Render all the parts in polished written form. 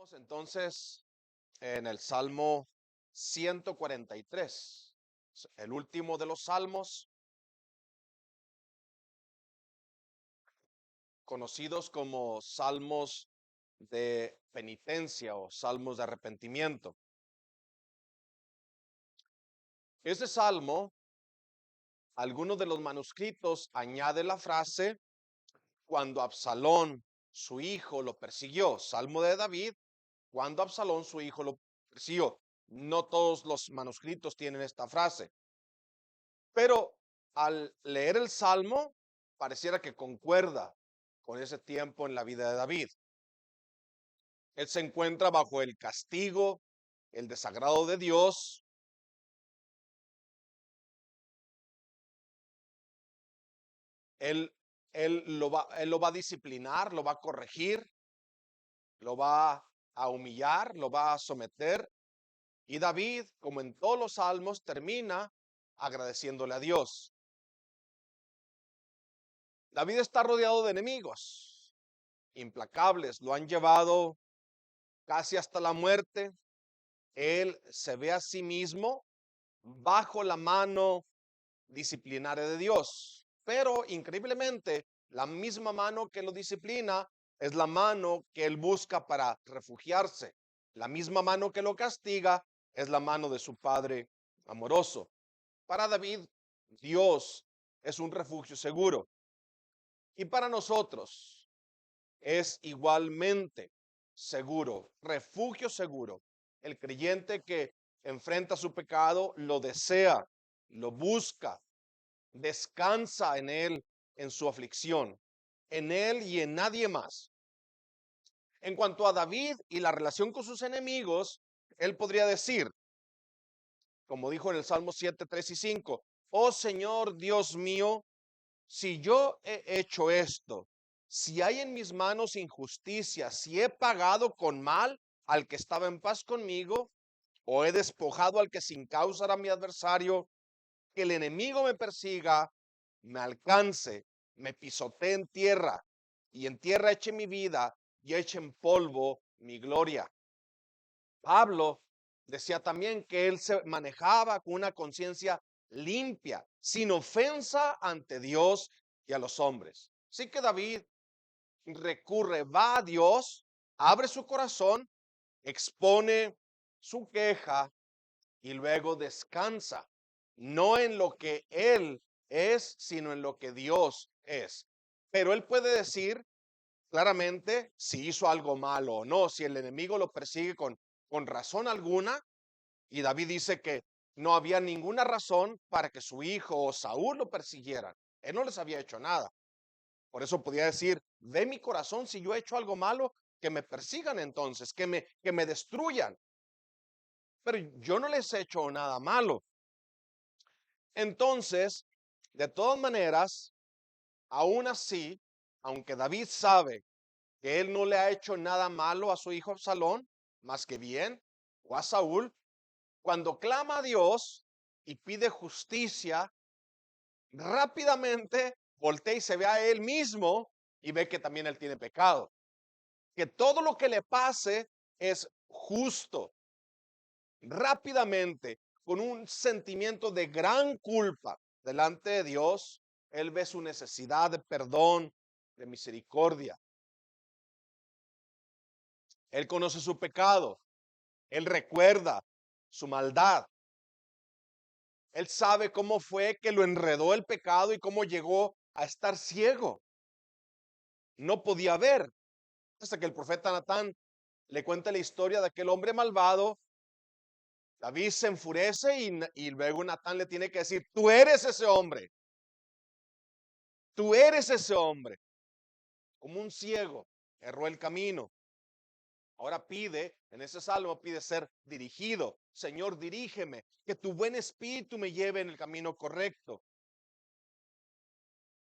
Estamos entonces en el Salmo 143, el último de los salmos, conocidos como salmos de penitencia o salmos de arrepentimiento. Este salmo, algunos de los manuscritos añaden la frase cuando Absalón, su hijo, lo persiguió. Salmo de David, cuando Absalón, su hijo, lo persiguió. No todos los manuscritos tienen esta frase. Pero al leer el Salmo, pareciera que concuerda con ese tiempo en la vida de David. Él se encuentra bajo el castigo, el desagrado de Dios. Él, él lo va a disciplinar, lo va a corregir, lo va a humillar, lo va a someter. Y David, como en todos los salmos, termina agradeciéndole a Dios. David está rodeado de enemigos implacables, lo han llevado casi hasta la muerte. Él se ve a sí mismo bajo la mano disciplinaria de Dios. Pero increíblemente, la misma mano que lo disciplina es la mano que él busca para refugiarse. La misma mano que lo castiga es la mano de su Padre amoroso. Para David, Dios es un refugio seguro. Y para nosotros es igualmente seguro, refugio seguro. El creyente que enfrenta su pecado lo desea, lo busca, descansa en él, en su aflicción, en él y en nadie más. En cuanto a David y la relación con sus enemigos, él podría decir, como dijo en el Salmo 7, 3 y 5, oh Señor Dios mío, si yo he hecho esto, si hay en mis manos injusticia, si he pagado con mal al que estaba en paz conmigo, o he despojado al que sin causa era mi adversario, que el enemigo me persiga, me alcance, me pisotee en tierra, y en tierra eche mi vida y eche en polvo mi gloria. Pablo decía también que él se manejaba con una conciencia limpia, sin ofensa ante Dios y a los hombres. Así que David recurre, va a Dios, abre su corazón, expone su queja y luego descansa, no en lo que él es, sino en lo que Dios es. Pero él puede decir claramente si hizo algo malo o no, si el enemigo lo persigue con razón alguna, y David dice que no había ninguna razón para que su hijo o Saúl lo persiguieran. Él no les había hecho nada. Por eso podía decir, ve mi corazón, si yo he hecho algo malo, que me persigan entonces, que me destruyan. Pero yo no les he hecho nada malo. Entonces, de todas maneras, aún así, aunque David sabe que él no le ha hecho nada malo a su hijo Absalón, más que bien, o a Saúl, cuando clama a Dios y pide justicia, rápidamente voltea y se ve a él mismo y ve que también él tiene pecado. Que todo lo que le pase es justo. Rápidamente, con un sentimiento de gran culpa delante de Dios, él ve su necesidad de perdón, de misericordia. Él conoce su pecado, él recuerda su maldad. Él sabe cómo fue que lo enredó el pecado y cómo llegó a estar ciego. No podía ver hasta que el profeta Natán le cuenta la historia de aquel hombre malvado. David se enfurece y luego Natán le tiene que decir, tú eres ese hombre, tú eres ese hombre. Como un ciego, erró el camino. Ahora pide, en ese salmo pide ser dirigido. Señor, dirígeme, que tu buen espíritu me lleve en el camino correcto.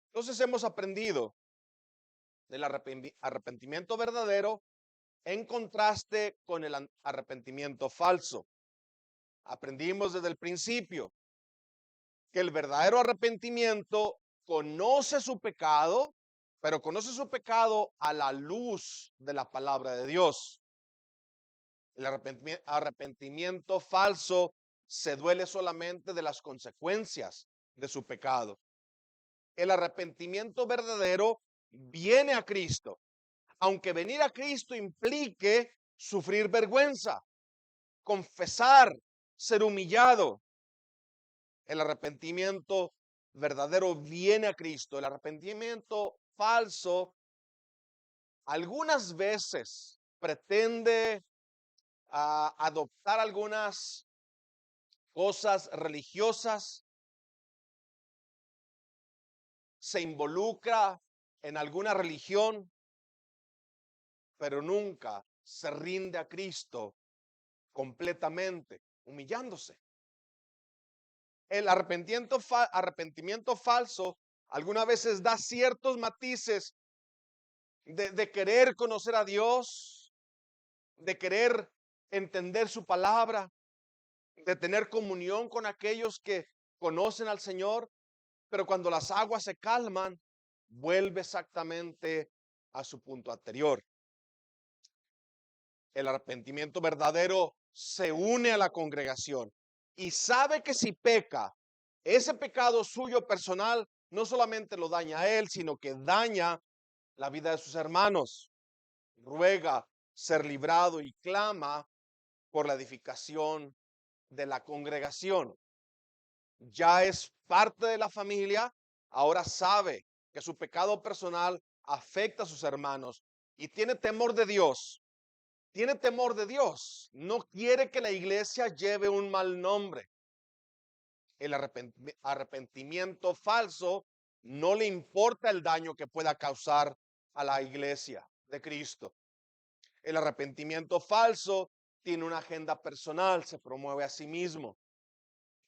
Entonces hemos aprendido del arrepentimiento verdadero en contraste con el arrepentimiento falso. Aprendimos desde el principio que el verdadero arrepentimiento conoce su pecado, pero conoce su pecado a la luz de la palabra de Dios. El arrepentimiento falso se duele solamente de las consecuencias de su pecado. El arrepentimiento verdadero viene a Cristo, aunque venir a Cristo implique sufrir vergüenza, confesar, ser humillado. El arrepentimiento verdadero viene a Cristo. El arrepentimiento falso algunas veces pretende adoptar algunas cosas religiosas, se involucra en alguna religión, pero nunca se rinde a Cristo completamente, humillándose. El arrepentimiento falso algunas veces da ciertos matices de querer conocer a Dios, de querer entender su palabra, de tener comunión con aquellos que conocen al Señor, pero cuando las aguas se calman, vuelve exactamente a su punto anterior. El arrepentimiento verdadero se une a la congregación y sabe que si peca, ese pecado suyo personal no solamente lo daña a él, sino que daña la vida de sus hermanos. Ruega ser librado y clama por la edificación de la congregación. Ya es parte de la familia, ahora sabe que su pecado personal afecta a sus hermanos y tiene temor de Dios. Tiene temor de Dios. No quiere que la iglesia lleve un mal nombre. El arrepentimiento falso no le importa el daño que pueda causar a la iglesia de Cristo. El arrepentimiento falso tiene una agenda personal, se promueve a sí mismo.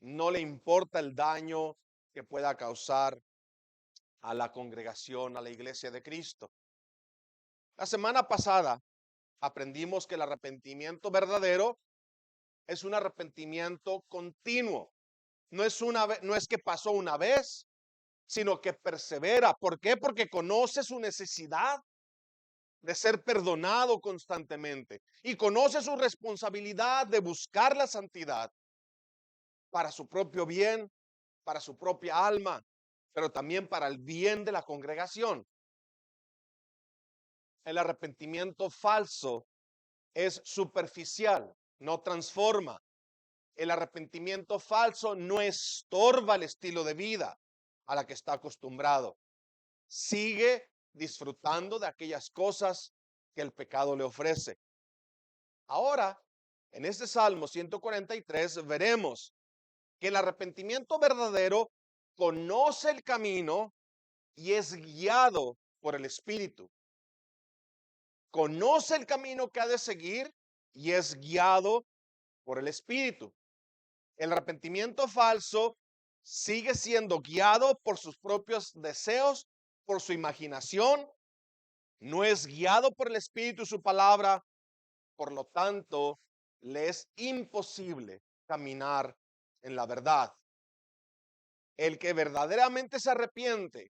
No le importa el daño que pueda causar a la congregación, a la iglesia de Cristo. La semana pasada aprendimos que el arrepentimiento verdadero es un arrepentimiento continuo. No es que pasó una vez, sino que persevera. ¿Por qué? Porque conoce su necesidad de ser perdonado constantemente y conoce su responsabilidad de buscar la santidad para su propio bien, para su propia alma, pero también para el bien de la congregación. El arrepentimiento falso es superficial, no transforma. El arrepentimiento falso no estorba el estilo de vida a la que está acostumbrado. Sigue disfrutando de aquellas cosas que el pecado le ofrece. Ahora, en este Salmo 143 veremos que el arrepentimiento verdadero conoce el camino y es guiado por el Espíritu. Conoce el camino que ha de seguir y es guiado por el Espíritu. El arrepentimiento falso sigue siendo guiado por sus propios deseos, por su imaginación, no es guiado por el Espíritu y su palabra, por lo tanto, le es imposible caminar en la verdad. El que verdaderamente se arrepiente,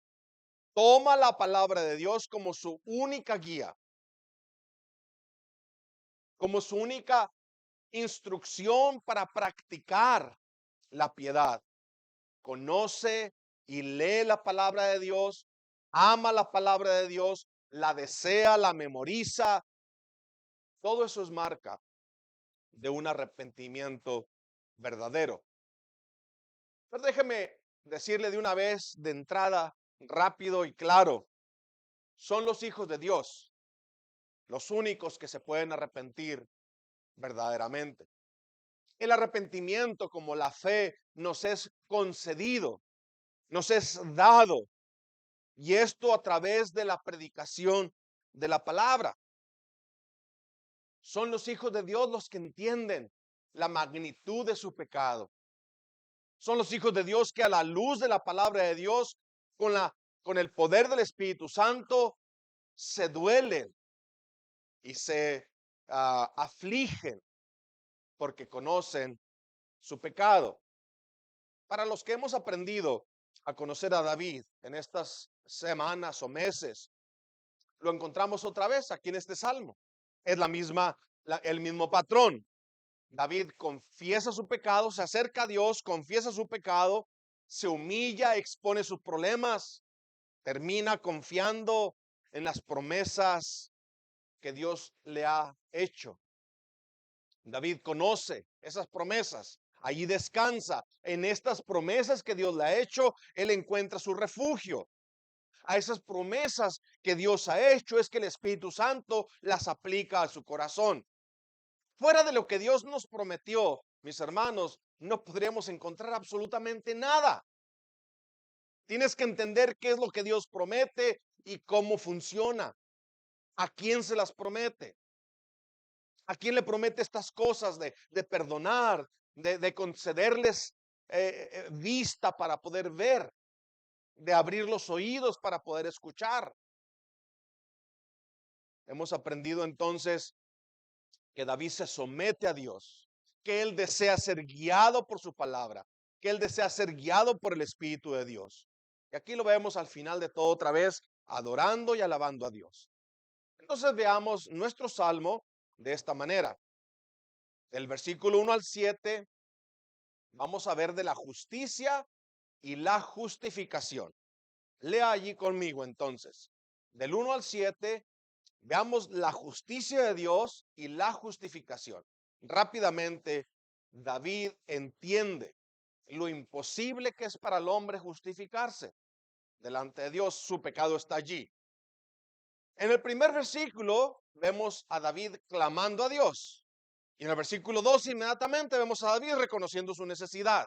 toma la palabra de Dios como su única guía, como su única instrucción para practicar la piedad. Conoce y lee la palabra de Dios, ama la palabra de Dios, la desea, la memoriza. Todo eso es marca de un arrepentimiento verdadero. Pero déjeme decirle de una vez, de entrada, rápido y claro, son los hijos de Dios los únicos que se pueden arrepentir verdaderamente. El arrepentimiento, como la fe, nos es concedido, nos es dado, y esto a través de la predicación de la palabra. Son los hijos de Dios los que entienden la magnitud de su pecado. Son los hijos de Dios que a la luz de la palabra de Dios, con el poder del Espíritu Santo, se duelen y se afligen porque conocen su pecado. Para los que hemos aprendido a conocer a David en estas semanas o meses, lo encontramos otra vez aquí en este salmo. Es la misma el mismo patrón. David confiesa su pecado, se acerca a Dios, confiesa su pecado, se humilla, expone sus problemas, termina confiando en las promesas que Dios le ha hecho. David conoce esas promesas, allí descansa. En estas promesas que Dios le ha hecho, él encuentra su refugio. A esas promesas que Dios ha hecho es que el Espíritu Santo las aplica a su corazón. Fuera de lo que Dios nos prometió, mis hermanos, no podríamos encontrar absolutamente nada. Tienes que entender qué es lo que Dios promete y cómo funciona. ¿A quién se las promete? ¿A quién le promete estas cosas de perdonar, de concederles vista para poder ver, de abrir los oídos para poder escuchar? Hemos aprendido entonces que David se somete a Dios, que él desea ser guiado por su palabra, que él desea ser guiado por el Espíritu de Dios. Y aquí lo vemos al final de todo otra vez, adorando y alabando a Dios. Entonces veamos nuestro salmo de esta manera. Del versículo 1 al 7, vamos a ver de la justicia y la justificación. Lea allí conmigo entonces. Del 1 al 7, veamos la justicia de Dios y la justificación. Rápidamente, David entiende lo imposible que es para el hombre justificarse delante de Dios. Su pecado está allí. En el primer versículo vemos a David clamando a Dios. Y en el versículo 2 inmediatamente vemos a David reconociendo su necesidad.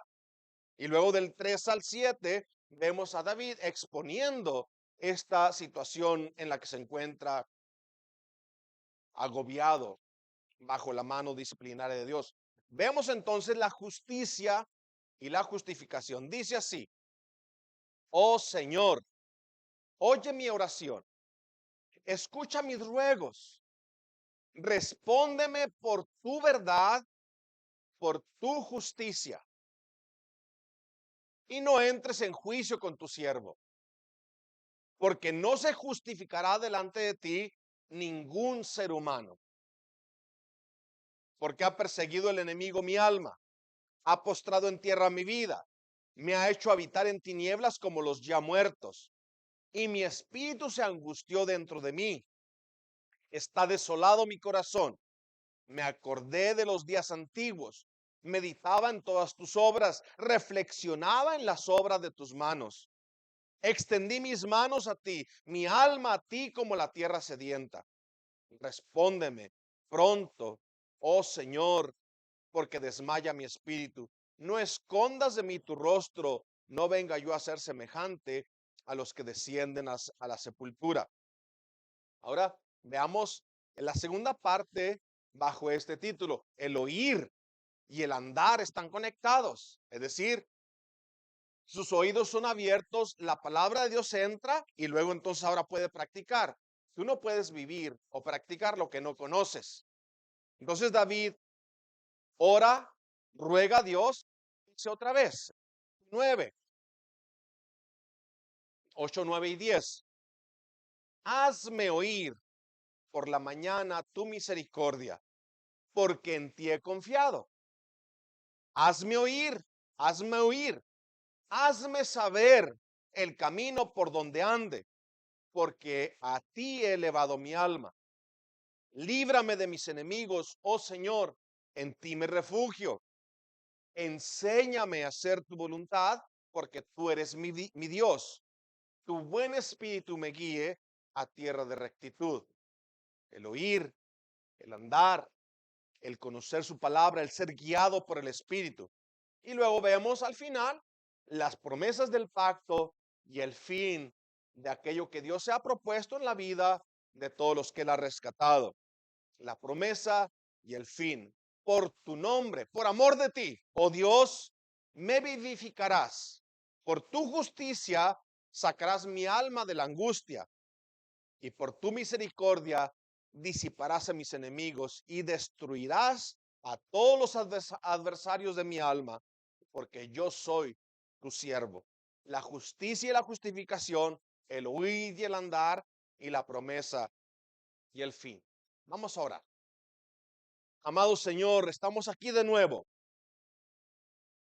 Y luego del 3 al 7 vemos a David exponiendo esta situación en la que se encuentra agobiado bajo la mano disciplinaria de Dios. Vemos entonces la justicia y la justificación. Dice así: oh Señor, oye mi oración, escucha mis ruegos, respóndeme por tu verdad, por tu justicia, y no entres en juicio con tu siervo, porque no se justificará delante de ti ningún ser humano, porque ha perseguido el enemigo mi alma, ha postrado en tierra mi vida, me ha hecho habitar en tinieblas como los ya muertos, y mi espíritu se angustió dentro de mí. Está desolado mi corazón. Me acordé de los días antiguos, meditaba en todas tus obras, reflexionaba en las obras de tus manos. Extendí mis manos a ti, mi alma a ti como la tierra sedienta. Respóndeme pronto, oh Señor, porque desmaya mi espíritu. No escondas de mí tu rostro, no venga yo a ser semejante a los que descienden a la sepultura. Ahora veamos la segunda parte bajo este título. El oír y el andar están conectados. Es decir, sus oídos son abiertos, la palabra de Dios entra y luego entonces ahora puede practicar. Tú no puedes vivir o practicar lo que no conoces. Entonces David ora, ruega a Dios, dice otra vez, 9, 8, 9 y 10. Hazme oír por la mañana tu misericordia, porque en ti he confiado. Hazme oír, hazme oír, hazme saber el camino por donde ande, porque a ti he elevado mi alma. Líbrame de mis enemigos, oh Señor, en ti me refugio. Enséñame a hacer tu voluntad, porque tú eres mi Dios. Tu buen espíritu me guíe a tierra de rectitud. El oír, el andar, el conocer su palabra, el ser guiado por el Espíritu. Y luego vemos al final las promesas del pacto y el fin de aquello que Dios se ha propuesto en la vida de todos los que Él ha rescatado. La promesa y el fin. Por tu nombre, por amor de ti, oh Dios, me vivificarás. Por tu justicia sacarás mi alma de la angustia, y por tu misericordia disiparás a mis enemigos y destruirás a todos los adversarios de mi alma, porque yo soy tu siervo. La justicia y la justificación, el huir y el andar, y la promesa y el fin. Vamos a orar. Amado Señor, estamos aquí de nuevo,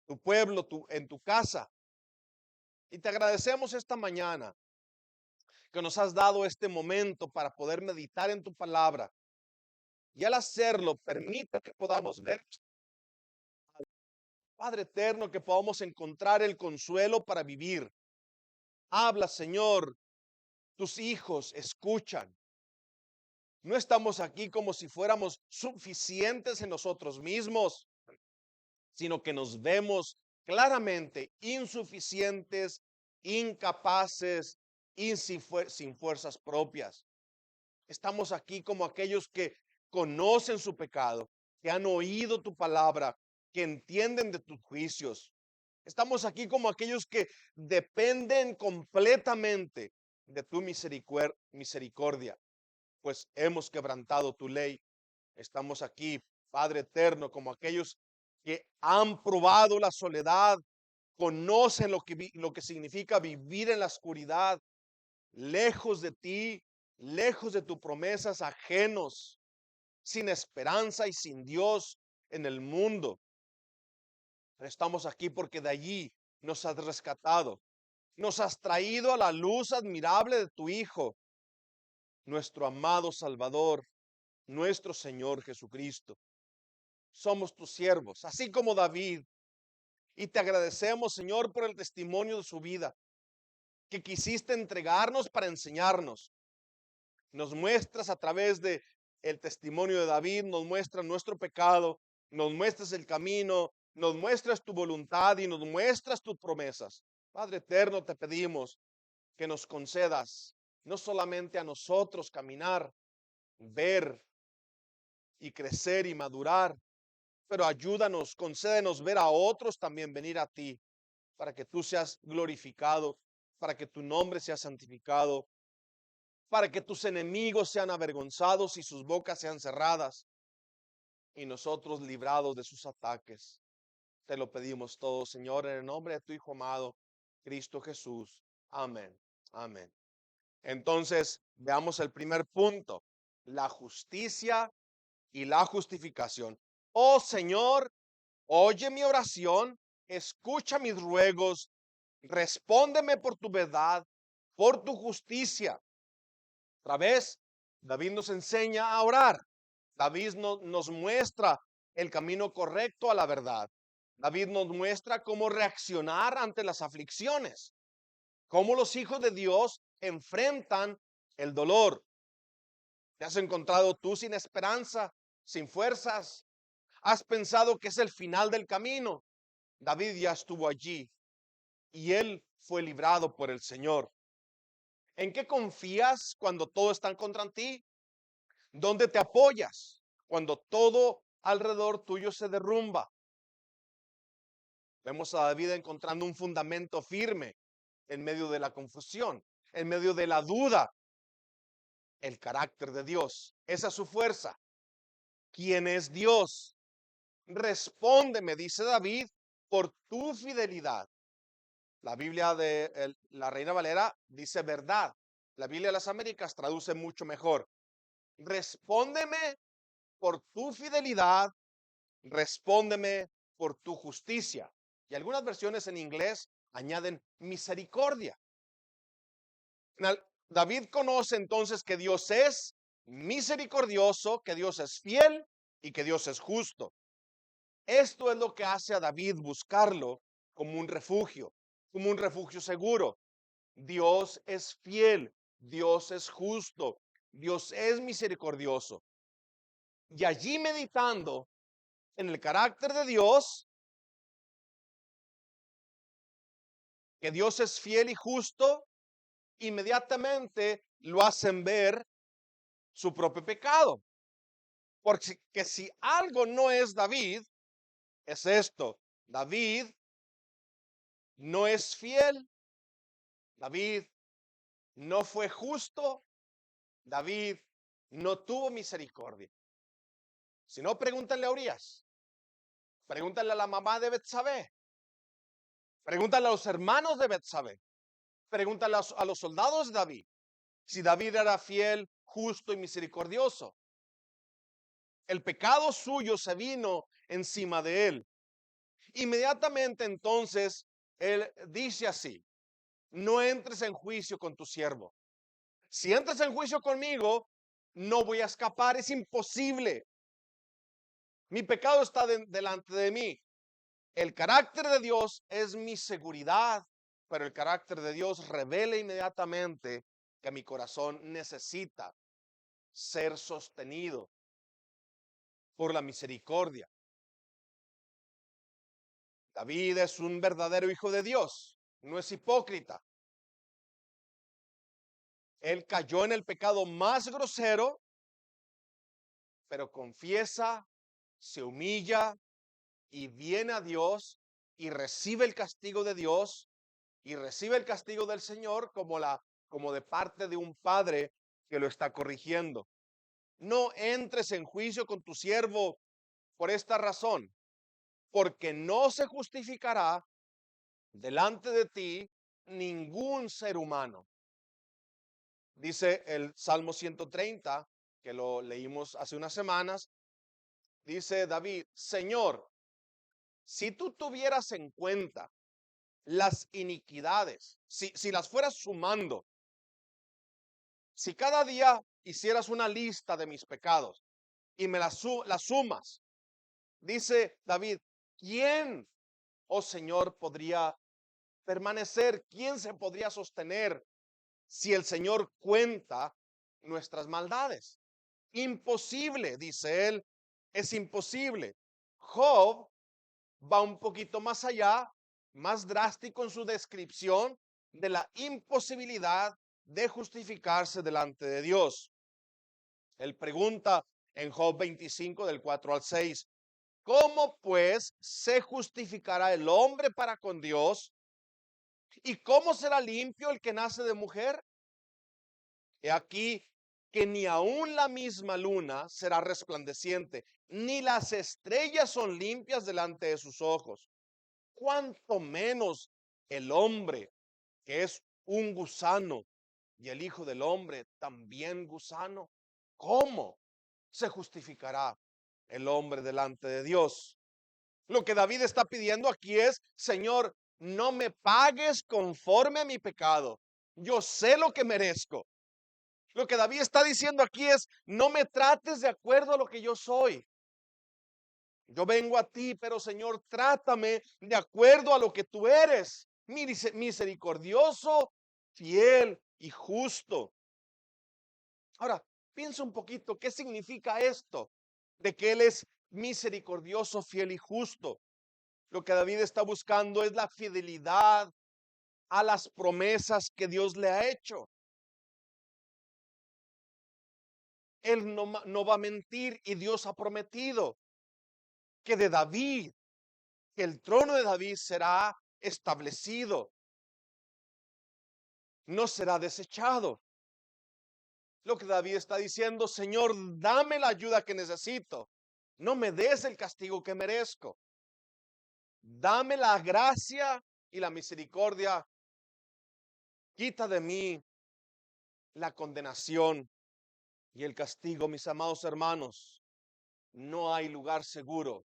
tu pueblo, en tu casa, y te agradecemos esta mañana que nos has dado este momento para poder meditar en tu palabra. Y al hacerlo, permite que podamos ver, Padre eterno, que podamos encontrar el consuelo para vivir. Habla, Señor, tus hijos escuchan. No estamos aquí como si fuéramos suficientes en nosotros mismos, sino que nos vemos claramente insuficientes, incapaces y sin fuerzas propias. Estamos aquí como aquellos que conocen su pecado, que han oído tu palabra, que entienden de tus juicios. Estamos aquí como aquellos que dependen completamente de tu misericordia, pues hemos quebrantado tu ley. Estamos aquí, Padre eterno, como aquellos que han probado la soledad, conocen lo que significa vivir en la oscuridad, lejos de ti, lejos de tus promesas, ajenos, sin esperanza y sin Dios en el mundo. Pero estamos aquí porque de allí nos has rescatado, nos has traído a la luz admirable de tu Hijo, nuestro amado Salvador, nuestro Señor Jesucristo. Somos tus siervos, así como David, y te agradecemos, Señor, por el testimonio de su vida, que quisiste entregarnos para enseñarnos. Nos muestras a través de el testimonio de David, nos muestras nuestro pecado, nos muestras el camino, nos muestras tu voluntad y nos muestras tus promesas. Padre eterno, te pedimos que nos concedas no solamente a nosotros caminar, ver y crecer y madurar, pero ayúdanos, concédenos ver a otros también venir a ti, para que tú seas glorificado, para que tu nombre sea santificado, para que tus enemigos sean avergonzados y sus bocas sean cerradas, y nosotros librados de sus ataques. Te lo pedimos todo, Señor, en el nombre de tu Hijo amado, Cristo Jesús. Amén. Amén. Entonces, veamos el primer punto, la justicia y la justificación. Oh Señor, oye mi oración, escucha mis ruegos, respóndeme por tu verdad, por tu justicia. Otra vez, David nos enseña a orar. David nos muestra el camino correcto a la verdad. David nos muestra cómo reaccionar ante las aflicciones, cómo los hijos de Dios enfrentan el dolor. ¿Te has encontrado tú sin esperanza, sin fuerzas? ¿Has pensado que es el final del camino? David ya estuvo allí y él fue librado por el Señor. ¿En qué confías cuando todo está contra ti? ¿Dónde te apoyas cuando todo alrededor tuyo se derrumba? Vemos a David encontrando un fundamento firme en medio de la confusión, en medio de la duda. El carácter de Dios, esa es su fuerza. ¿Quién es Dios? Respóndeme, dice David, por tu fidelidad. La Biblia de la Reina Valera dice verdad. La Biblia de las Américas traduce mucho mejor. Respóndeme por tu fidelidad, respóndeme por tu justicia. Y algunas versiones en inglés añaden misericordia. David conoce entonces que Dios es misericordioso, que Dios es fiel y que Dios es justo. Esto es lo que hace a David buscarlo como un refugio seguro. Dios es fiel, Dios es justo, Dios es misericordioso. Y allí meditando en el carácter de Dios, que Dios es fiel y justo, inmediatamente lo hacen ver su propio pecado. Porque si algo no es David, es esto. David no es fiel, David no fue justo, David no tuvo misericordia. Si no, pregúntale a Urias, pregúntale a la mamá de Betsabé, pregúntale a los hermanos de Betsabé, pregúntale a los soldados de David, si David era fiel, justo y misericordioso. El pecado suyo se vino encima de él. Inmediatamente entonces, él dice así: no entres en juicio con tu siervo. Si entras en juicio conmigo, no voy a escapar, es imposible. Mi pecado está delante de mí. El carácter de Dios es mi seguridad, pero el carácter de Dios revela inmediatamente que mi corazón necesita ser sostenido por la misericordia. David es un verdadero hijo de Dios, no es hipócrita. Él cayó en el pecado más grosero, pero confiesa, se humilla y viene a Dios y recibe el castigo de Dios y recibe el castigo del Señor como de parte de un padre que lo está corrigiendo. No entres en juicio con tu siervo por esta razón, porque no se justificará delante de ti ningún ser humano. Dice el Salmo 130, que lo leímos hace unas semanas, dice David: Señor, si tú tuvieras en cuenta las iniquidades, si las fueras sumando, si cada día hicieras una lista de mis pecados y me las sumas, dice David, ¿quién, oh Señor, podría permanecer? ¿Quién se podría sostener si el Señor cuenta nuestras maldades? Imposible, dice él, es imposible. Job va un poquito más allá, más drástico en su descripción de la imposibilidad de justificarse delante de Dios. Él pregunta en Job 25 del 4 al 6, ¿cómo pues se justificará el hombre para con Dios? ¿Y cómo será limpio el que nace de mujer? He aquí que ni aun la misma luna será resplandeciente, ni las estrellas son limpias delante de sus ojos. Cuánto menos el hombre, que es un gusano, y el Hijo del Hombre también gusano. ¿Cómo se justificará el hombre delante de Dios? Lo que David está pidiendo aquí es: Señor, no me pagues conforme a mi pecado. Yo sé lo que merezco. Lo que David está diciendo aquí es: no me trates de acuerdo a lo que yo soy. Yo vengo a ti, pero Señor, trátame de acuerdo a lo que tú eres, misericordioso, fiel y justo. Ahora, piensa un poquito, ¿qué significa esto de que Él es misericordioso, fiel y justo? Lo que David está buscando es la fidelidad a las promesas que Dios le ha hecho. Él no va a mentir, y Dios ha prometido que de David, que el trono de David será establecido, no será desechado. Lo que David está diciendo: Señor, dame la ayuda que necesito. No me des el castigo que merezco. Dame la gracia y la misericordia. Quita de mí la condenación y el castigo. Mis amados hermanos, no hay lugar seguro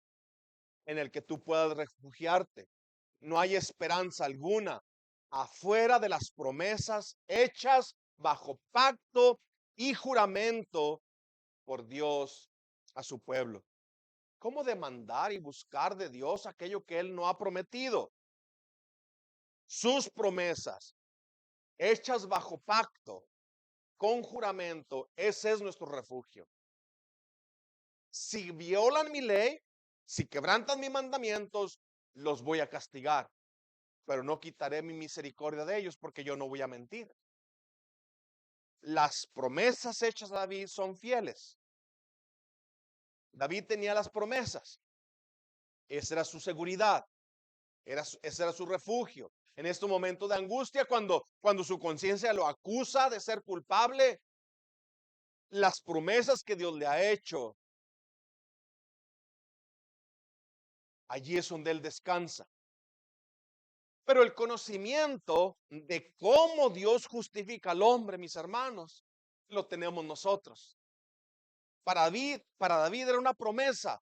en el que tú puedas refugiarte. No hay esperanza alguna afuera de las promesas hechas bajo pacto y juramento por Dios a su pueblo. ¿Cómo demandar y buscar de Dios aquello que Él no ha prometido? Sus promesas hechas bajo pacto, con juramento, ese es nuestro refugio. Si violan mi ley, si quebrantan mis mandamientos, los voy a castigar, pero no quitaré mi misericordia de ellos, porque yo no voy a mentir. Las promesas hechas a David son fieles. David tenía las promesas. Esa era su seguridad. Ese era su refugio. En este momento de angustia, cuando su conciencia lo acusa de ser culpable, las promesas que Dios le ha hecho, allí es donde él descansa. Pero el conocimiento de cómo Dios justifica al hombre, mis hermanos, lo tenemos nosotros. Para David era una promesa.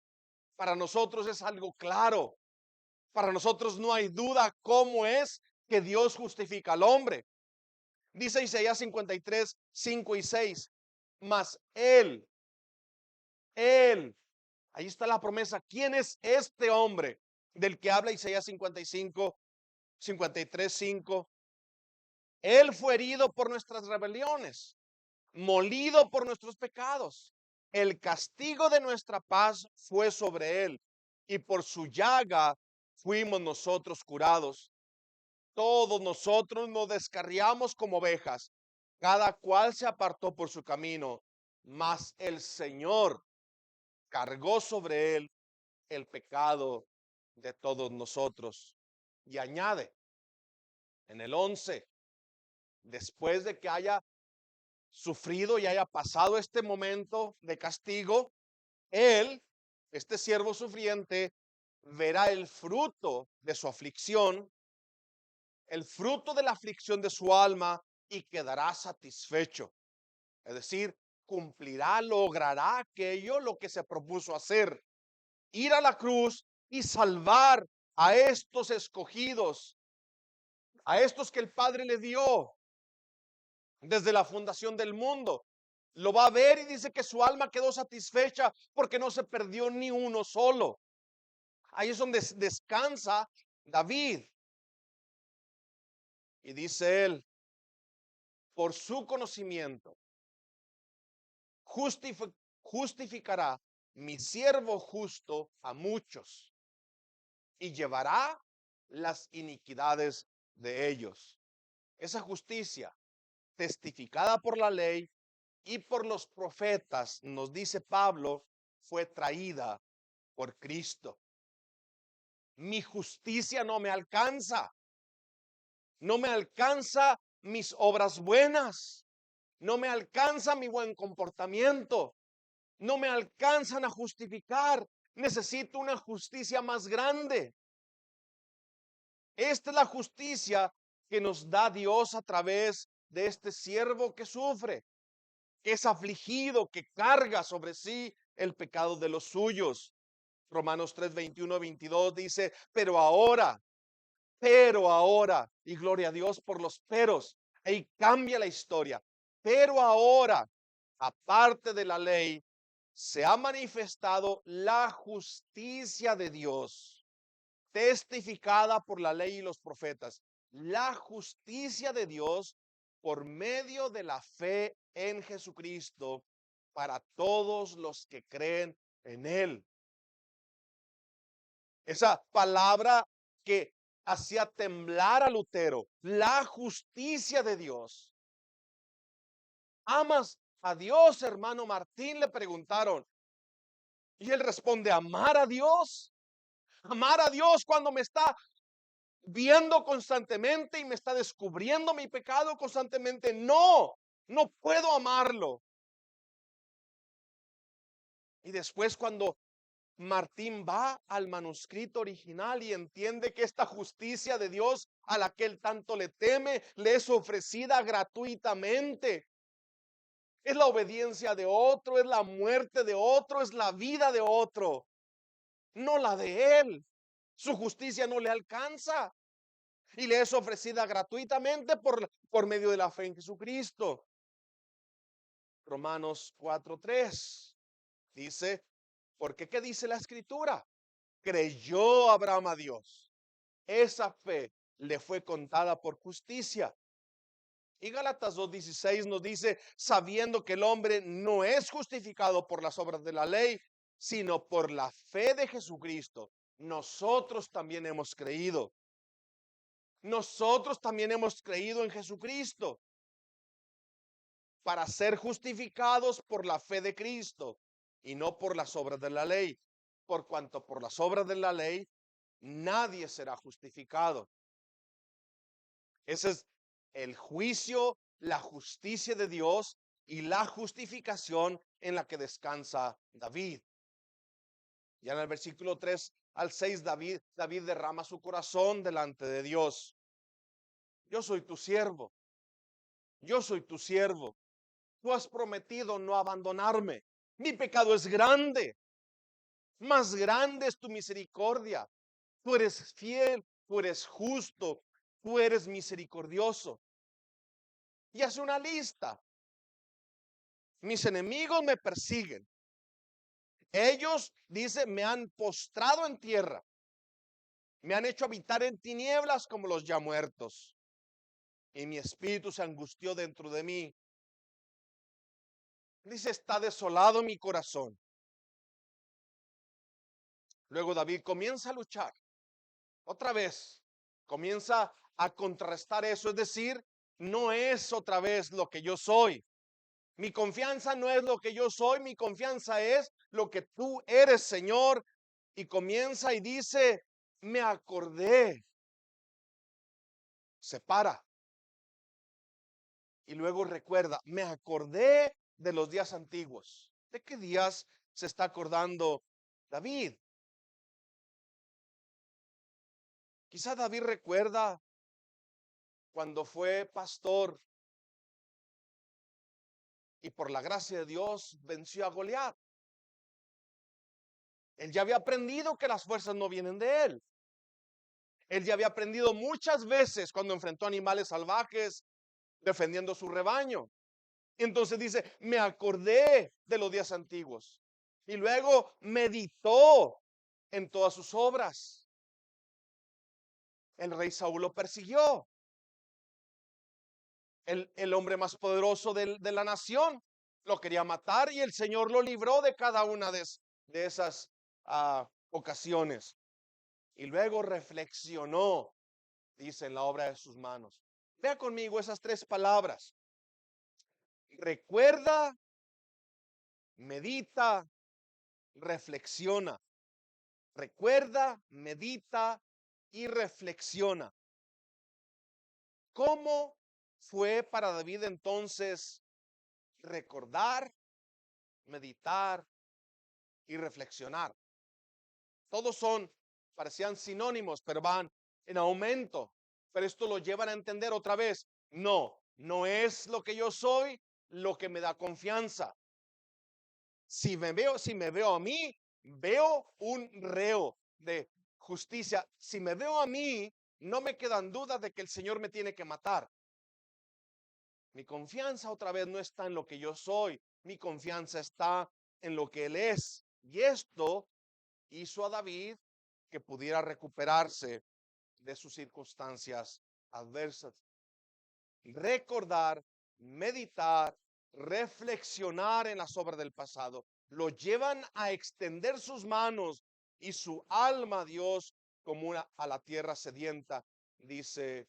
Para nosotros es algo claro. Para nosotros no hay duda cómo es que Dios justifica al hombre. Dice Isaías 53, 5 y 6. Mas él, ahí está la promesa. ¿Quién es este hombre del que habla Isaías 55, 53, 5? Él fue herido por nuestras rebeliones, molido por nuestros pecados. El castigo de nuestra paz fue sobre él, y por su llaga fuimos nosotros curados. Todos nosotros nos descarriamos como ovejas, cada cual se apartó por su camino, mas el Señor cargó sobre él el pecado de todos nosotros. Y añade en el 11, después de que haya sufrido y haya pasado este momento de castigo, él, este siervo sufriente, verá el fruto de su aflicción, el fruto de la aflicción de su alma, y quedará satisfecho. Es decir, cumplirá, logrará aquello lo que se propuso hacer, ir a la cruz y salvar a estos escogidos, a estos que el Padre le dio desde la fundación del mundo. Lo va a ver y dice que su alma quedó satisfecha porque no se perdió ni uno solo. Ahí es donde descansa David. Y dice él, por su conocimiento, justificará mi siervo justo a muchos y llevará las iniquidades de ellos. Esa justicia testificada por la ley y por los profetas, nos dice Pablo, fue traída por Cristo. Mi justicia no me alcanza. No me alcanza mis obras buenas. No me alcanza mi buen comportamiento. No me alcanzan a justificar. Necesito una justicia más grande. Esta es la justicia que nos da Dios a través de este siervo que sufre, que es afligido, que carga sobre sí el pecado de los suyos. Romanos 3, 21, 22 dice, pero ahora, y gloria a Dios por los peros, ahí cambia la historia. Pero ahora, aparte de la ley, se ha manifestado la justicia de Dios, testificada por la ley y los profetas. La justicia de Dios por medio de la fe en Jesucristo para todos los que creen en Él. Esa palabra que hacía temblar a Lutero, la justicia de Dios. ¿Amas a Dios, hermano Martín? Le preguntaron. Y él responde, amar a Dios. Amar a Dios cuando me está viendo constantemente y me está descubriendo mi pecado constantemente. No, no puedo amarlo. Y después cuando Martín va al manuscrito original y entiende que esta justicia de Dios a la que él tanto le teme, le es ofrecida gratuitamente. Es la obediencia de otro, es la muerte de otro, es la vida de otro, no la de él. Su justicia no le alcanza y le es ofrecida gratuitamente por medio de la fe en Jesucristo. Romanos 4:3 dice, porque ¿qué dice la escritura? Creyó Abraham a Dios. Esa fe le fue contada por justicia. Y Gálatas 2:16 nos dice, sabiendo que el hombre no es justificado por las obras de la ley, sino por la fe de Jesucristo. Nosotros también hemos creído. Nosotros también hemos creído en Jesucristo para ser justificados por la fe de Cristo y no por las obras de la ley. Por cuanto por las obras de la ley nadie será justificado. Ese es el juicio, la justicia de Dios y la justificación en la que descansa David. Ya en el versículo 3 al 6, David derrama su corazón delante de Dios. Yo soy tu siervo. Yo soy tu siervo. Tú has prometido no abandonarme. Mi pecado es grande, más grande es tu misericordia. Tú eres fiel, tú eres justo, tú eres misericordioso. Y hace una lista. Mis enemigos me persiguen. Ellos, dice, me han postrado en tierra. Me han hecho habitar en tinieblas como los ya muertos. Y mi espíritu se angustió dentro de mí. Dice, está desolado mi corazón. Luego David comienza a luchar. Otra vez, comienza a contrarrestar eso. Es decir, no es otra vez lo que yo soy. Mi confianza no es lo que yo soy. Mi confianza es lo que tú eres, Señor. Y comienza y dice, me acordé. Se para. Y luego recuerda, me acordé de los días antiguos. ¿De qué días se está acordando David? Quizá David recuerda cuando fue pastor y por la gracia de Dios venció a Goliat. Él ya había aprendido que las fuerzas no vienen de él. Él ya había aprendido muchas veces cuando enfrentó animales salvajes defendiendo su rebaño. Entonces dice, me acordé de los días antiguos. Y luego meditó en todas sus obras. El rey Saúl lo persiguió. El hombre más poderoso de la nación lo quería matar y el Señor lo libró de cada una de esas ocasiones. Y luego reflexionó, dice, en la obra de sus manos. Vea conmigo esas tres palabras. Recuerda, medita, reflexiona. Recuerda, medita y reflexiona. ¿Cómo fue para David entonces recordar, meditar y reflexionar? Todos parecían sinónimos, pero van en aumento. Pero esto lo llevan a entender otra vez. No es lo que yo soy lo que me da confianza. Si me veo a mí, veo un reo de justicia. Si me veo a mí, no me quedan dudas de que el Señor me tiene que matar. Mi confianza otra vez no está en lo que yo soy. Mi confianza está en lo que Él es. Y esto hizo a David que pudiera recuperarse de sus circunstancias adversas. Recordar, meditar, reflexionar en las obras del pasado, lo llevan a extender sus manos y su alma a Dios como a la tierra sedienta, dice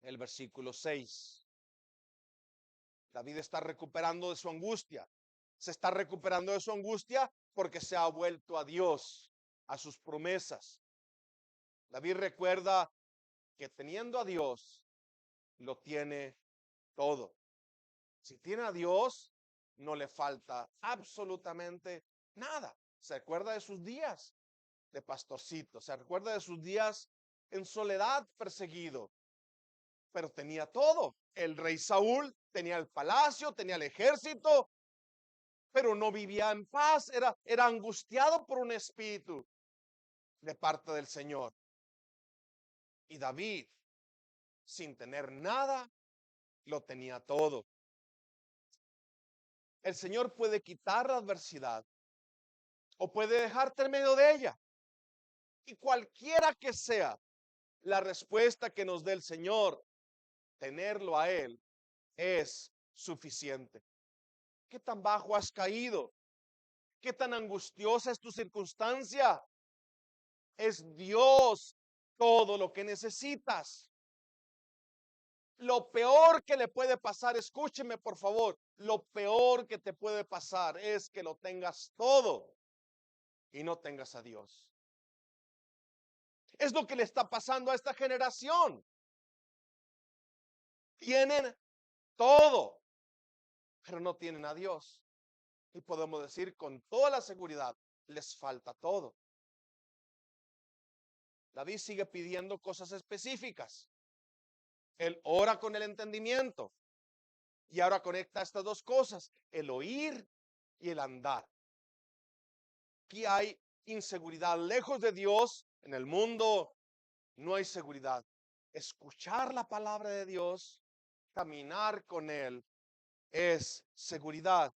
el versículo 6. David está recuperando de su angustia. Se está recuperando de su angustia porque se ha vuelto a Dios, a sus promesas. David recuerda que teniendo a Dios, lo tiene todo. Si tiene a Dios, no le falta absolutamente nada. Se acuerda de sus días de pastorcito, se recuerda de sus días en soledad perseguido, pero tenía todo. El rey Saúl tenía el palacio, tenía el ejército, pero no vivía en paz, era angustiado por un espíritu de parte del Señor. Y David, sin tener nada, lo tenía todo. El Señor puede quitar la adversidad o puede dejarte en medio de ella. Y cualquiera que sea la respuesta que nos dé el Señor, tenerlo a Él es suficiente. ¿Qué tan bajo has caído? ¿Qué tan angustiosa es tu circunstancia? Es Dios todo lo que necesitas. Lo peor que le puede pasar, escúcheme por favor, lo peor que te puede pasar es que lo tengas todo y no tengas a Dios. Es lo que le está pasando a esta generación. Tienen todo, pero no tienen a Dios. Y podemos decir con toda la seguridad, les falta todo. David sigue pidiendo cosas específicas. Él ora con el entendimiento. Y ahora conecta estas dos cosas, el oír y el andar. Aquí hay inseguridad. Lejos de Dios, en el mundo, no hay seguridad. Escuchar la palabra de Dios, caminar con Él, es seguridad.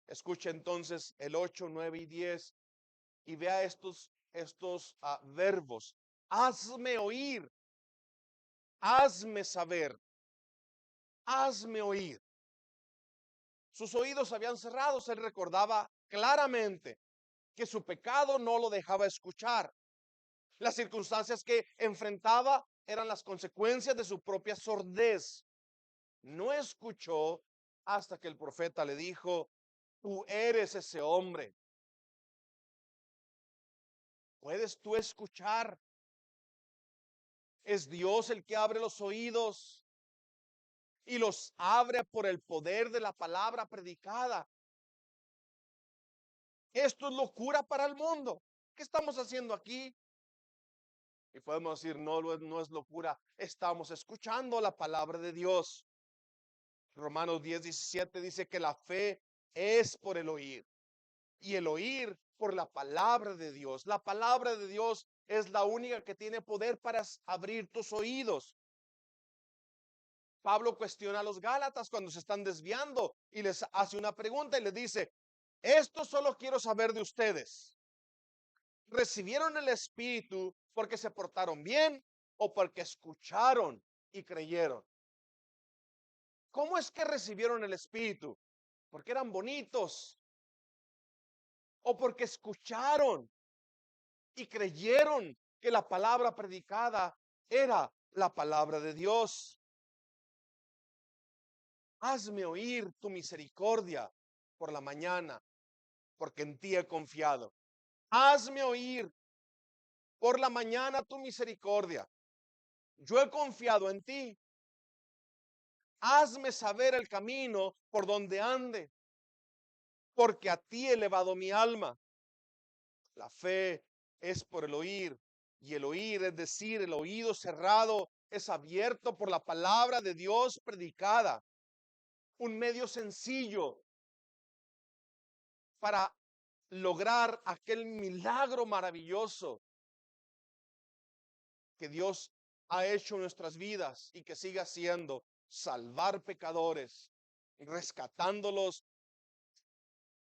Escucha entonces el 8, 9 y 10 y vea estos verbos. Hazme oír, hazme saber, hazme oír. Sus oídos habían cerrado, él recordaba claramente que su pecado no lo dejaba escuchar. Las circunstancias que enfrentaba eran las consecuencias de su propia sordez. No escuchó hasta que el profeta le dijo: tú eres ese hombre. ¿Puedes tú escuchar? Es Dios el que abre los oídos y los abre por el poder de la palabra predicada. Esto es locura para el mundo. ¿Qué estamos haciendo aquí? Y podemos decir, no, no es locura. Estamos escuchando la palabra de Dios. Romanos 10:17 dice que la fe es por el oír y el oír por la palabra de Dios. La palabra de Dios es la única que tiene poder para abrir tus oídos. Pablo cuestiona a los Gálatas cuando se están desviando y les hace una pregunta y les dice: esto solo quiero saber de ustedes. ¿Recibieron el Espíritu porque se portaron bien o porque escucharon y creyeron? ¿Cómo es que recibieron el Espíritu? ¿Porque eran bonitos? ¿O porque escucharon y creyeron que la palabra predicada era la palabra de Dios? Hazme oír tu misericordia por la mañana, porque en ti he confiado. Hazme oír por la mañana tu misericordia. Yo he confiado en ti. Hazme saber el camino por donde ande, porque a ti he elevado mi alma. La fe es por el oír, y el oír, es decir, el oído cerrado, es abierto por la palabra de Dios predicada. Un medio sencillo para lograr aquel milagro maravilloso que Dios ha hecho en nuestras vidas y que sigue haciendo: salvar pecadores, rescatándolos,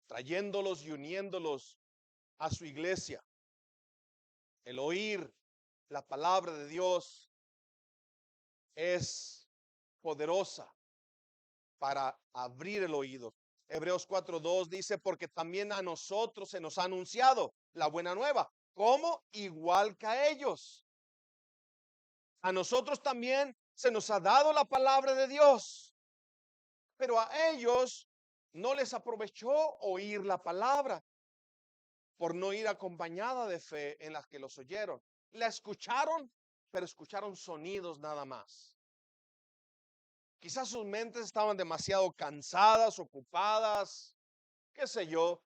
trayéndolos y uniéndolos a su iglesia. El oír la palabra de Dios es poderosa para abrir el oído. Hebreos 4:2 dice: porque también a nosotros se nos ha anunciado la buena nueva. ¿Cómo? Igual que a ellos. A nosotros también se nos ha dado la palabra de Dios, pero a ellos no les aprovechó oír la palabra por no ir acompañada de fe en las que los oyeron. La escucharon, pero escucharon sonidos nada más. Quizás sus mentes estaban demasiado cansadas, ocupadas, qué sé yo,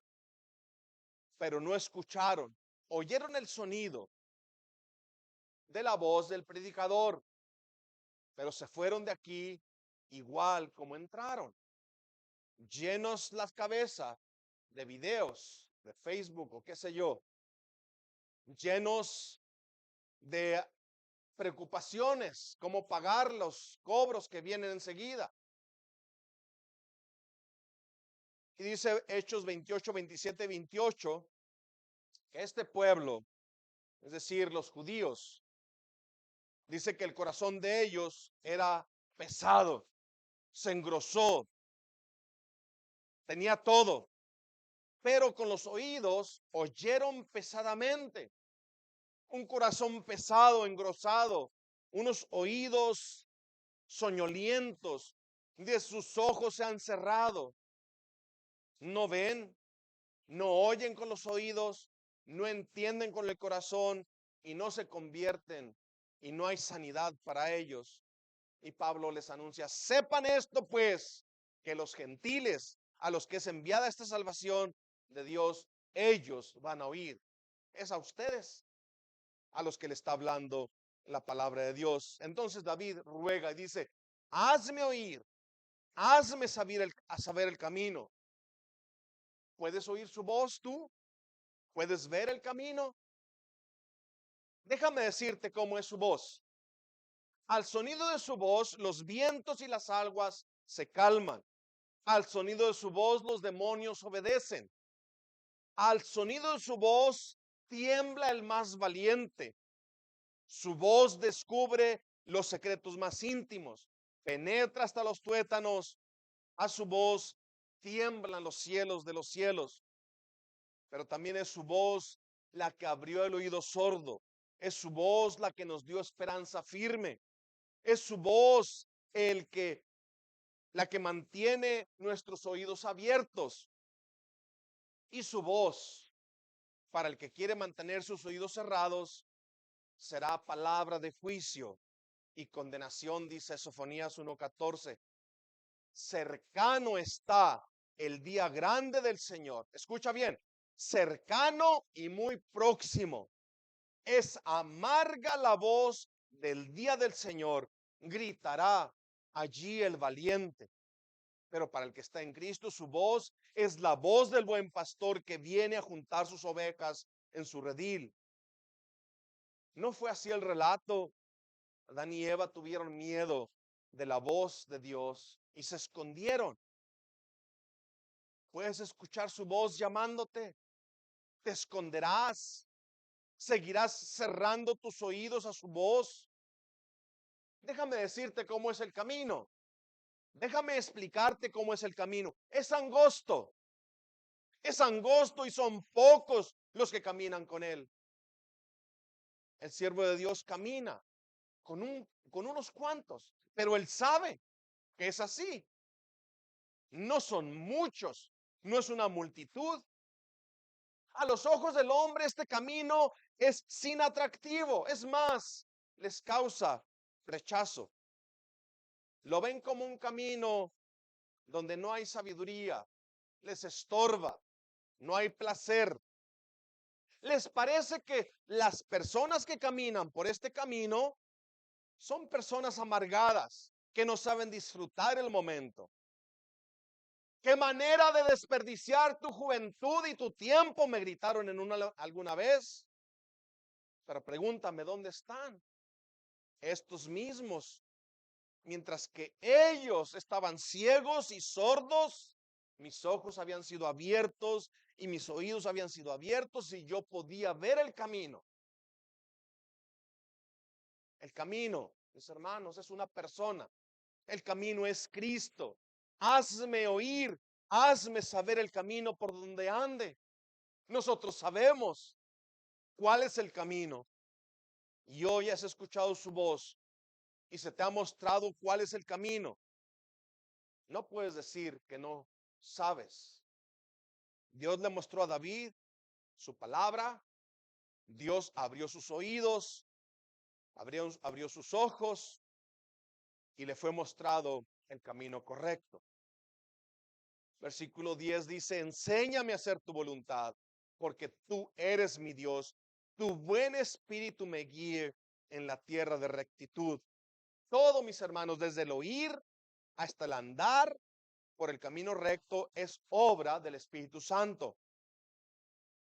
pero no escucharon. Oyeron el sonido de la voz del predicador, pero se fueron de aquí igual como entraron, llenos las cabezas de videos de Facebook o qué sé yo, llenos de preocupaciones, cómo pagar los cobros que vienen enseguida. Y dice Hechos 28, 27, 28, que este pueblo, es decir, los judíos, dice que el corazón de ellos era pesado, se engrosó, tenía todo, pero con los oídos oyeron pesadamente. Un corazón pesado, engrosado, unos oídos soñolientos, de sus ojos se han cerrado, no ven, no oyen con los oídos, no entienden con el corazón y no se convierten y no hay sanidad para ellos. Y Pablo les anuncia: sepan esto pues, que los gentiles a los que es enviada esta salvación de Dios, ellos van a oír. Es a ustedes a los que le está hablando la palabra de Dios. Entonces David ruega y dice: hazme oír, hazme saber a saber el camino. ¿Puedes oír su voz tú? ¿Puedes ver el camino? Déjame decirte cómo es su voz. Al sonido de su voz, los vientos y las aguas se calman. Al sonido de su voz, los demonios obedecen. Al sonido de su voz, tiembla el más valiente. Su voz descubre los secretos más íntimos, penetra hasta los tuétanos. A su voz tiemblan los cielos de los cielos. Pero también es su voz la que abrió el oído sordo. Es su voz la que nos dio esperanza firme. Es su voz la que mantiene nuestros oídos abiertos. Y su voz, para el que quiere mantener sus oídos cerrados, será palabra de juicio y condenación, dice Sofonías 1:14. Cercano está el día grande del Señor. Escucha bien, cercano y muy próximo. Es amarga la voz del día del Señor. Gritará allí el valiente. Pero para el que está en Cristo, su voz es la voz del buen pastor que viene a juntar sus ovejas en su redil. ¿No fue así el relato? Adán y Eva tuvieron miedo de la voz de Dios y se escondieron. Puedes escuchar su voz llamándote. Te esconderás. Seguirás cerrando tus oídos a su voz. Déjame decirte cómo es el camino. Déjame explicarte cómo es el camino. Es angosto. Es angosto y son pocos los que caminan con él. El siervo de Dios camina con unos cuantos, pero él sabe que es así. No son muchos, no es una multitud. A los ojos del hombre este camino es sin atractivo, es más, les causa rechazo. Lo ven como un camino donde no hay sabiduría, les estorba, no hay placer. Les parece que las personas que caminan por este camino son personas amargadas, que no saben disfrutar el momento. ¿Qué manera de desperdiciar tu juventud y tu tiempo? Me gritaron alguna vez. Pero pregúntame, ¿dónde están estos mismos? Mientras que ellos estaban ciegos y sordos, mis ojos habían sido abiertos y mis oídos habían sido abiertos y yo podía ver el camino. El camino, mis hermanos, es una persona. El camino es Cristo. Hazme oír, hazme saber el camino por donde ande. Nosotros sabemos cuál es el camino. Y hoy has escuchado su voz y se te ha mostrado cuál es el camino. No puedes decir que no sabes. Dios le mostró a David su palabra. Dios abrió sus oídos, abrió sus ojos y le fue mostrado el camino correcto. Versículo 10 dice, enséñame a hacer tu voluntad, porque tú eres mi Dios. Tu buen espíritu me guíe en la tierra de rectitud. Todo, mis hermanos, desde el oír hasta el andar por el camino recto, es obra del Espíritu Santo.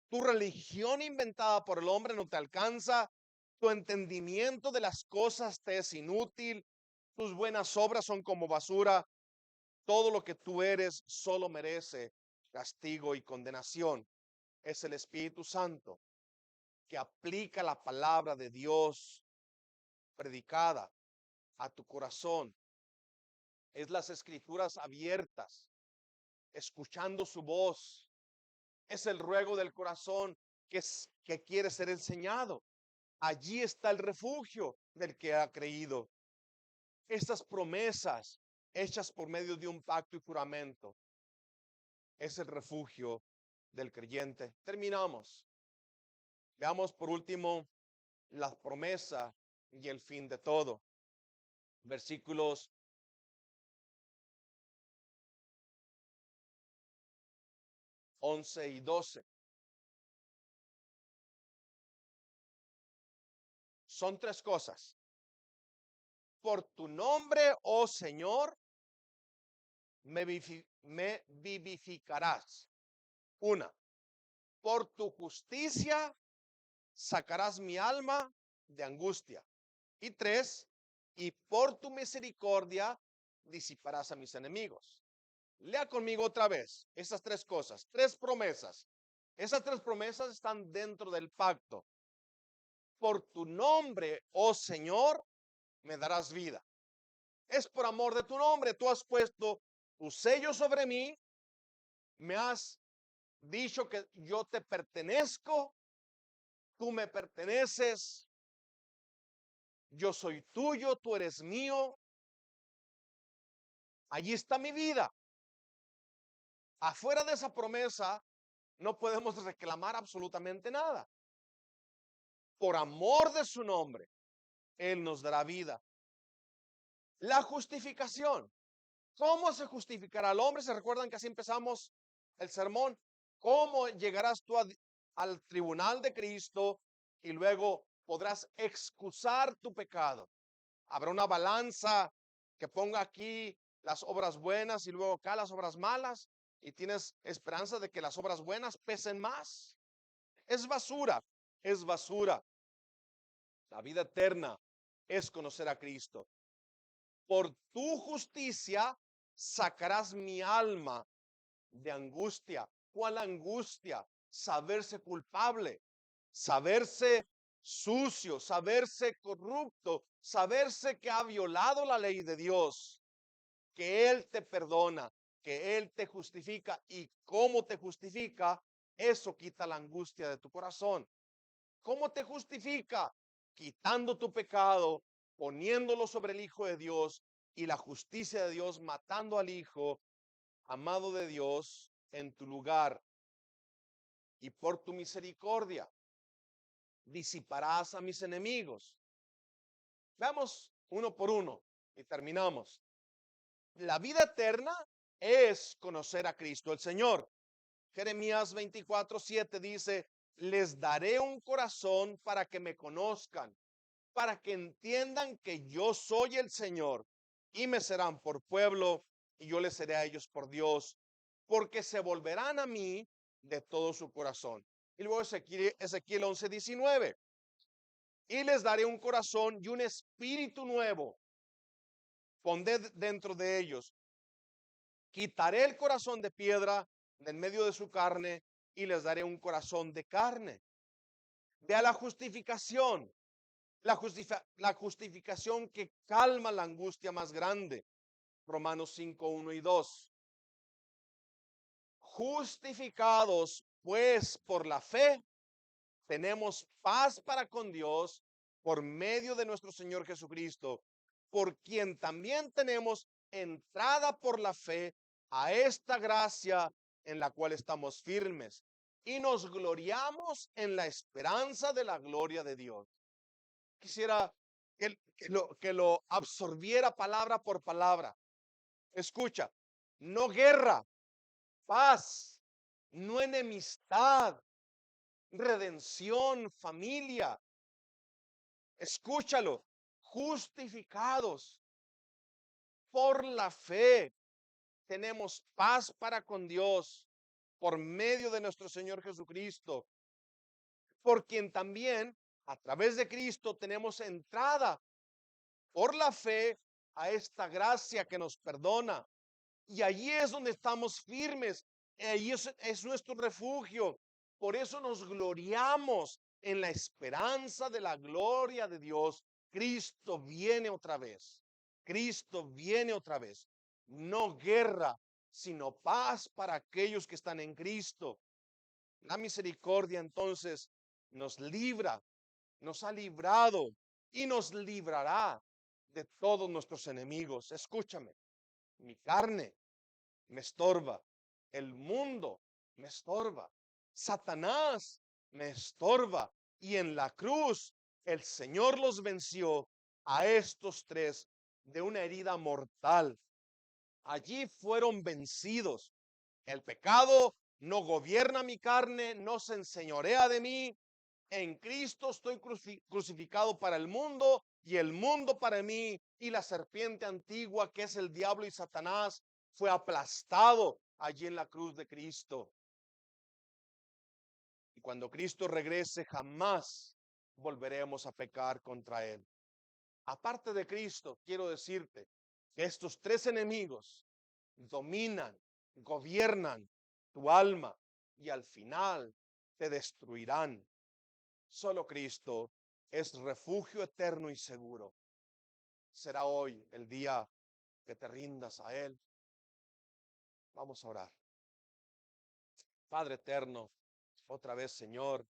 Tu religión inventada por el hombre no te alcanza. Tu entendimiento de las cosas te es inútil. Tus buenas obras son como basura. Todo lo que tú eres solo merece castigo y condenación. Es el Espíritu Santo que aplica la palabra de Dios predicada a tu corazón. Es las escrituras abiertas, escuchando su voz. Es el ruego del corazón que quiere ser enseñado. Allí está el refugio del que ha creído. Estas promesas hechas por medio de un pacto y juramento es el refugio del creyente. Terminamos. Veamos por último la promesa y el fin de todo. Versículos 11 y 12. Son tres cosas. Por tu nombre, oh Señor, me vivificarás. Una, por tu justicia sacarás mi alma de angustia. Y tres, y por tu misericordia disiparás a mis enemigos. Lea conmigo otra vez esas tres cosas, tres promesas. Esas tres promesas están dentro del pacto. Por tu nombre, oh Señor, me darás vida. Es por amor de tu nombre. Tú has puesto tu sello sobre mí. Me has dicho que yo te pertenezco. Tú me perteneces. Yo soy tuyo, tú eres mío. Allí está mi vida. Afuera de esa promesa no podemos reclamar absolutamente nada. Por amor de su nombre, Él nos dará vida. La justificación. ¿Cómo se justificará al hombre? ¿Se recuerdan que así empezamos el sermón? ¿Cómo llegarás tú al tribunal de Cristo y luego podrás excusar tu pecado? Habrá una balanza que ponga aquí las obras buenas y luego acá las obras malas, y tienes esperanza de que las obras buenas pesen más. Es basura, es basura. La vida eterna es conocer a Cristo. Por tu justicia sacarás mi alma de angustia. ¿Cuál angustia? Saberse culpable, saberse sucio, saberse corrupto, saberse que ha violado la ley de Dios, que Él te perdona, que Él te justifica. Y cómo te justifica, eso quita la angustia de tu corazón. ¿Cómo te justifica? Quitando tu pecado, poniéndolo sobre el Hijo de Dios, y la justicia de Dios matando al Hijo amado de Dios en tu lugar. Y por tu misericordia disiparás a mis enemigos. Veamos uno por uno y terminamos. La vida eterna es conocer a Cristo el Señor. Jeremías 24:7 dice: les daré un corazón para que me conozcan, para que entiendan que yo soy el Señor, y me serán por pueblo, y yo les seré a ellos por Dios, porque se volverán a mí de todo su corazón. Y luego Ezequiel 11:19, y les daré un corazón y un espíritu nuevo, pondré dentro de ellos, quitaré el corazón de piedra de en medio de su carne, y les daré un corazón de carne. Vea la justificación. La justificación que calma la angustia más grande. Romanos 5:1 y 2. Justificados pues por la fe, tenemos paz para con Dios por medio de nuestro Señor Jesucristo, por quien también tenemos entrada por la fe a esta gracia en la cual estamos firmes y nos gloriamos en la esperanza de la gloria de Dios. Quisiera que lo absorbiera palabra por palabra. Escucha, no guerra, paz, no enemistad, redención, familia. Escúchalo, justificados por la fe, tenemos paz para con Dios por medio de nuestro Señor Jesucristo, por quien también a través de Cristo tenemos entrada por la fe a esta gracia que nos perdona. Y allí es donde estamos firmes. Allí es nuestro refugio. Por eso nos gloriamos en la esperanza de la gloria de Dios. Cristo viene otra vez. Cristo viene otra vez. No guerra, sino paz para aquellos que están en Cristo. La misericordia entonces nos libra, nos ha librado y nos librará de todos nuestros enemigos. Escúchame, mi carne me estorba, el mundo me estorba, Satanás me estorba, y en la cruz el Señor los venció a estos tres de una herida mortal. Allí fueron vencidos. El pecado no gobierna mi carne, no se enseñorea de mí. En Cristo estoy crucificado para el mundo y el mundo para mí. Y la serpiente antigua, que es el diablo y Satanás, fue aplastado allí en la cruz de Cristo. Y cuando Cristo regrese, jamás volveremos a pecar contra Él. Aparte de Cristo, quiero decirte que estos tres enemigos dominan, gobiernan tu alma y al final te destruirán. Solo Cristo es refugio eterno y seguro. Será hoy el día que te rindas a Él. Vamos a orar. Padre eterno, otra vez, Señor,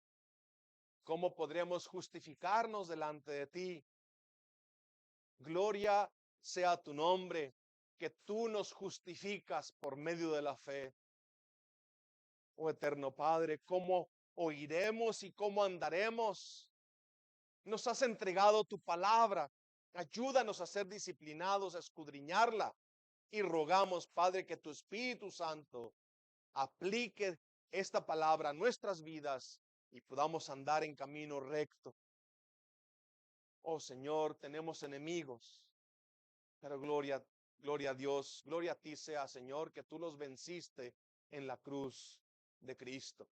¿cómo podremos justificarnos delante de ti? Gloria sea tu nombre, que tú nos justificas por medio de la fe. Oh eterno Padre, ¿cómo oiremos y cómo andaremos? Nos has entregado tu palabra. Ayúdanos a ser disciplinados, a escudriñarla. Y rogamos, Padre, que tu Espíritu Santo aplique esta palabra a nuestras vidas y podamos andar en camino recto. Oh Señor, tenemos enemigos, pero gloria a Dios, gloria a ti sea, Señor, que tú los venciste en la cruz de Cristo.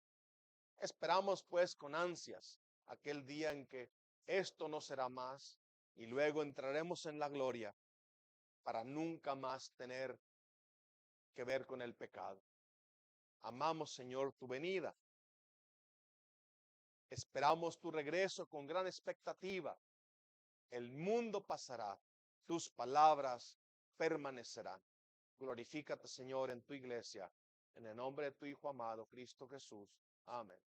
Esperamos pues con ansias aquel día en que esto no será más y luego entraremos en la gloria para nunca más tener que ver con el pecado. Amamos, Señor, tu venida. Esperamos tu regreso con gran expectativa. El mundo pasará, tus palabras permanecerán. Glorifícate, Señor, en tu iglesia, en el nombre de tu Hijo amado, Cristo Jesús. Amén.